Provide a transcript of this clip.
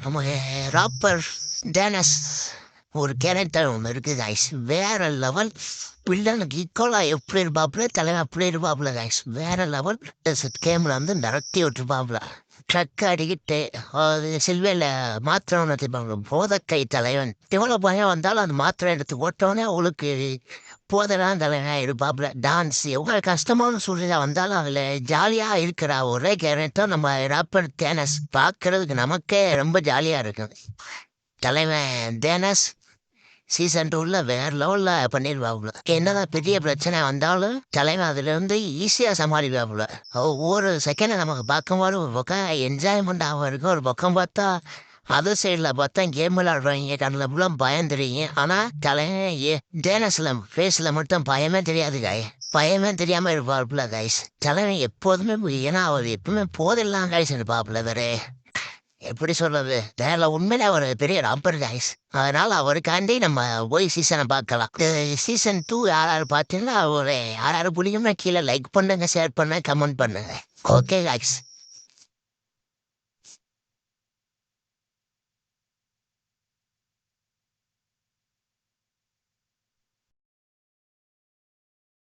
நம்ம ராப்பர் டேனஸ் ஒரு கேரக்டர் ஒன்று இருக்குது கைஸ். வேற லெவல். வில்லனுக்கு ஈக்குவலாக எப்படி இருப்பாப்புல, தலைவன் அப்படி இருப்பாப்புல கைஸ். வேற லெவல். கேமில் வந்து நடத்தி விட்டுருப்பாப்புல. ட்ரக் அடிக்கிட்டு அது சில்வையில் மாத்திரை ஒன்று எடுத்துப்பாங்க. போதக்கை தலைவன் எவ்வளோ பயம் வந்தாலும் அந்த மாத்திரை எடுத்து ஓட்டோன்னே அவளுக்கு போதெல்லாம் தலைவன் இருப்பாப்புல. டான்ஸ் எவ்வளோ கஷ்டமான சூழ்நிலை வந்தாலும் அதில் ஜாலியாக இருக்கிற ஒரே கேரக்டர் நம்ம ராப்பர் தேனஸ். பார்க்கறதுக்கு நமக்கே ரொம்ப ஜாலியாக இருக்கும். தலைவன் தேனஸ் சீசன் 2ல வேற லெவலில் பண்ணிடுவாப்புல. என்னதான் பெரிய பிரச்சனை வந்தாலும் தலைவன் அதுலேருந்து ஈஸியாக சமாளிப்பாப்புல. ஒவ்வொரு செகண்டை நமக்கு பார்க்கும்போது ஒரு பக்கம் என்ஜாய்மெண்ட் ஆகும் இருக்கும், ஒரு பக்கம் பார்த்தா அதர் சைடில் பார்த்தா கேம் விளாடுறவங்க கண்ணில் ஃபுல்லாக பயம் தெரியும். ஆனால் தலைவன் டேனஸில் ஃபேஸில் மட்டும் பயமே தெரியாது காய். பயமே தெரியாமல் இருப்பாப்புல கைஸ். தலைவன் எப்போதுமே ஏன்னா அவர் எப்பவுமே போதெல்லாம் கைஸ் இருப்பாப்புல. வேற எப்படி சொல்றது, வேற உண்மையில ஒரு பெரிய ராப்பர் கைஸ். அதனால அவருக்காண்டி நம்ம போய் சீசனை பார்க்கலாம். சீசன் 2 யாராரு பார்த்தீங்கன்னா ஒரு யாராரு பிடிக்கும்னா கீழே லைக் பண்ணுங்க, ஷேர் பண்ணுங்க, கமெண்ட் பண்ணுங்க. Okay guys.